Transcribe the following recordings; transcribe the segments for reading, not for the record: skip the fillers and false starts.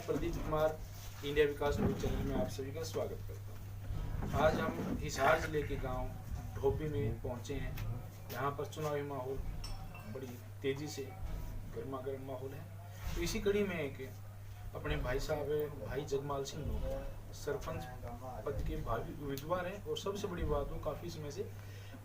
Pradeep Kumar, India विकास news channel में आप सभी का स्वागत करता हूँ। आज हम हिसार जिले के गांव ढोपी में पहुंचे हैं। यहाँ पर चुनावी माहौल बड़ी तेजी से गर्मा गर्म माहौल है। तो इसी कड़ी में एक अपने भाई साहब भाई जगमाल सिंह सरपंच पद के भावी उम्मीदवार हैं और सबसे बड़ी बात वो काफ़ी समय से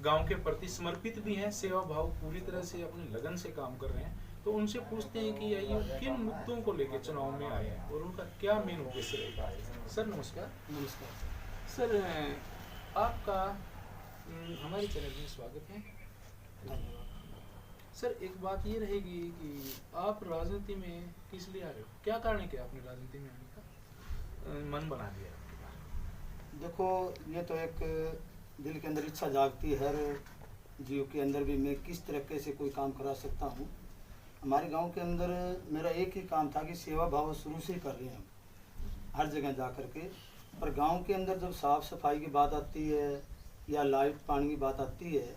गांव के प्रति समर्पित भी हैं, सेवा भाव पूरी तरह से अपने लगन से काम कर रहे हैं। तो उनसे पूछते हैं कि ये किन मुद्दों को लेकर चुनाव में आए हैं और उनका क्या मेन उद्देश्य रहेगा। सर नमस्कार। नमस्कार सर आपका हमारे चैनल में स्वागत है। सर एक बात ये रहेगी कि आप राजनीति में किस लिए आ रहे हो, क्या कारण है कि आपने राजनीति में आने का मन बना दिया? देखो, ये तो एक दिल के अंदर इच्छा जागती है हर जीव के अंदर भी, मैं किस तरीके से कोई काम करा सकता हूँ। हमारे गांव के अंदर मेरा एक ही काम था कि सेवा भाव शुरू से ही कर रहे हैं हम हर जगह जा कर के। पर गांव के अंदर जब साफ़ सफाई की बात आती है या लाइट पानी की बात आती है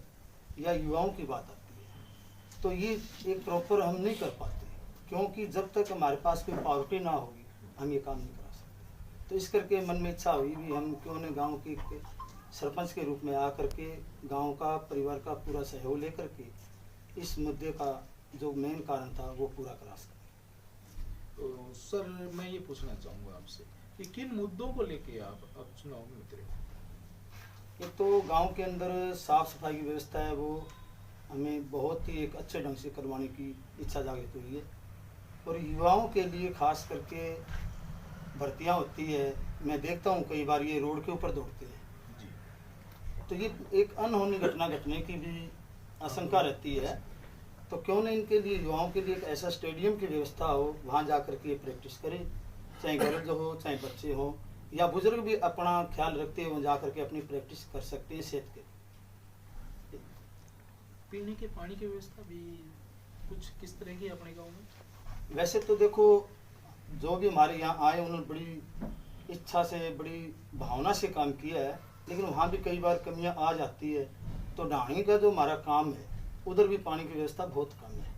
या युवाओं की बात आती है तो ये एक प्रॉपर हम नहीं कर पाते, क्योंकि जब तक हमारे पास कोई पावरटी ना होगी हम ये काम नहीं करा सकते। तो इस करके मन में इच्छा हुई भी हम क्यों न गाँव के सरपंच के रूप में आकर के गांव का परिवार का पूरा सहयोग लेकर के इस मुद्दे का जो मेन कारण था वो पूरा करा सकें। तो सर मैं ये पूछना चाहूँगा आपसे कि किन मुद्दों को लेके आप अब चुनाव में उतरे? एक तो गांव के अंदर साफ़ सफाई की व्यवस्था है, वो हमें बहुत ही एक अच्छे ढंग से करवाने की इच्छा जागृत हुई है। और युवाओं के लिए खास करके भर्तियां होती है, मैं देखता हूं कई बार ये रोड के ऊपर दौड़ते हैं जी। तो ये एक अनहोनी घटना घटने की भी आशंका रहती है। तो क्यों न इनके लिए युवाओं के लिए एक ऐसा स्टेडियम की व्यवस्था हो, वहाँ जा कर के ये प्रैक्टिस करें, चाहे गर्ल्स हो चाहे बच्चे हो या बुजुर्ग भी अपना ख्याल रखते हुए जा कर के अपनी प्रैक्टिस कर सकते हैं सेहत के। पीने के पानी की व्यवस्था भी कुछ किस तरह की अपने गाँव में? वैसे तो देखो, जो भी हमारे यहाँ आए उन्होंने बड़ी इच्छा से बड़ी भावना से काम किया है, लेकिन वहाँ भी कई बार कमियाँ आ जाती है। तो ढाणी का जो हमारा काम है उधर भी पानी की व्यवस्था बहुत कम है।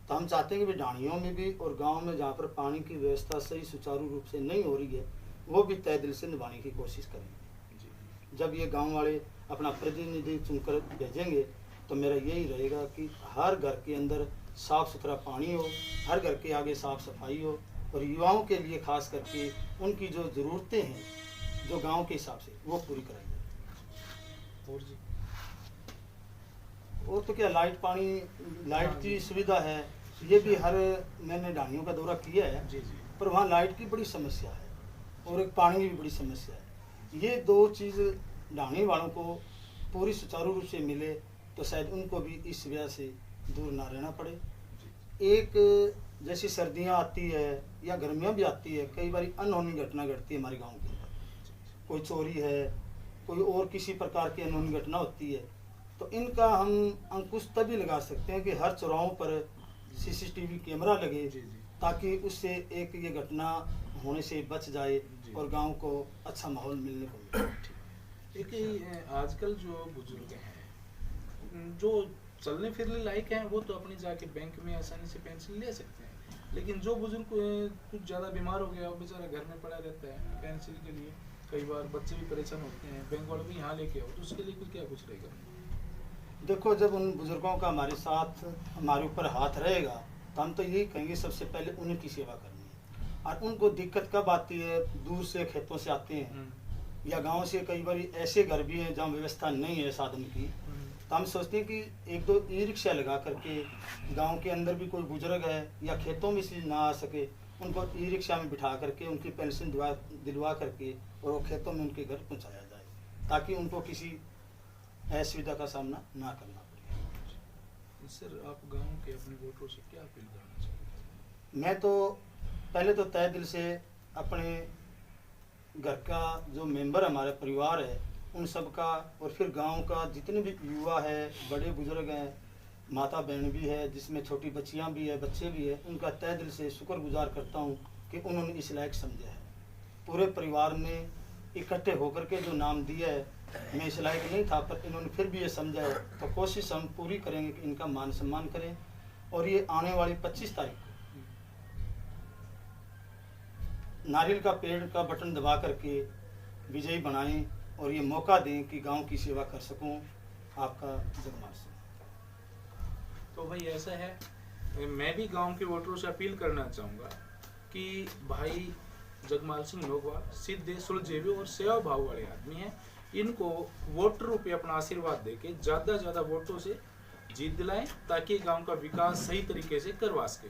तो हम चाहते हैं कि ढाणियों में भी और गांव में जहाँ पर पानी की व्यवस्था सही सुचारू रूप से नहीं हो रही है वो भी तय दिल से निभाने की कोशिश करेंगे। जब ये गांव वाले अपना प्रतिनिधि चुनकर भेजेंगे तो मेरा यही रहेगा कि हर घर के अंदर साफ़ सुथरा पानी हो, हर घर के आगे साफ़ सफाई हो और युवाओं के लिए खास करके उनकी जो ज़रूरतें हैं जो गाँव के हिसाब से वो पूरी कराई जाए। और जी और तो क्या, लाइट पानी लाइट की सुविधा है, ये भी हर मैंने ढाणियों का दौरा किया है जी जी। पर वहाँ लाइट की बड़ी समस्या है और एक पानी की भी बड़ी समस्या है। ये दो चीज़ ढाणी वालों को पूरी सुचारू रूप से मिले तो शायद उनको भी इस वजह से दूर ना रहना पड़े। एक जैसी सर्दियाँ आती है या गर्मियाँ भी आती है, कई बार अनहोनी घटना घटती है हमारे गाँव के अंदर, कोई चोरी है कोई और किसी प्रकार की अनहोनी घटना होती है। तो इनका हम अंकुश तभी लगा सकते हैं कि हर चौराहों पर सीसीटीवी कैमरा लगे ताकि उससे एक ये घटना होने से बच जाए और गांव को अच्छा माहौल मिलने को मिले। एक आजकल जो बुजुर्ग हैं जो चलने फिरने लायक हैं वो तो अपने जाके बैंक में आसानी से पेंशन ले सकते हैं, लेकिन जो बुजुर्ग कुछ ज़्यादा बीमार हो गया वो बेचारा घर में पड़ा रहता है पेंशन के लिए, कई बार बच्चे भी परेशान होते हैं, बैंक वालों भी यहाँ लेके आओ, तो उसके लिए कुछ क्या कुछ रहेगा? देखो, जब उन बुजुर्गों का हमारे साथ हमारे ऊपर हाथ रहेगा तो हम तो यही कहेंगे सबसे पहले उनकी सेवा करनी है। और उनको दिक्कत कब आती है, दूर से खेतों से आते हैं या गांव से, कई बार ऐसे घर भी हैं जहाँ व्यवस्था नहीं है साधन की, तो हम सोचते हैं कि एक दो ई रिक्शा लगा करके गांव के अंदर भी कोई बुजुर्ग है या खेतों में से ना आ सके उनको ई रिक्शा में बिठा करके उनकी पेंशन दिलवा करके और वो खेतों में उनके घर पहुँचाया जाए ताकि उनको किसी असुविधा का सामना ना करना पड़े। सर आप गांव के अपने वोटरों से क्या अपील करना चाहते हैं? मैं तो पहले तो तय दिल से अपने घर का जो मेंबर हमारे परिवार है उन सब का और फिर गांव का जितने भी युवा है, बड़े बुजुर्ग हैं, माता बहन भी है जिसमें छोटी बच्चियां भी है, बच्चे भी है, उनका तय दिल से शुक्रगुजार करता हूं कि उन्होंने इस लायक समझा है। पूरे परिवार ने इकट्ठे होकर के जो नाम दिया है, मैं इस लायक नहीं था पर इन्होंने फिर भी ये समझा है, तो कोशिश हम पूरी करेंगे कि इनका मान सम्मान करें। और ये आने वाली 25 तारीख को नारियल का पेड़ का बटन दबा करके विजयी बनाएं और ये मौका दें कि गांव की सेवा कर सकूं। आपका जगमाल सिंह। तो भाई ऐसा है, मैं भी गांव के वोटरों से अपील करना चाहूँगा कि भाई जगमाल सिंह लोगवा सीधे सुलझे हुए और सेवा भाव वाले आदमी हैं। इनको वोटर रूपी अपना आशीर्वाद देके ज़्यादा से ज़्यादा वोटों से जीत दिलाएं ताकि गांव का विकास सही तरीके से करवा सके।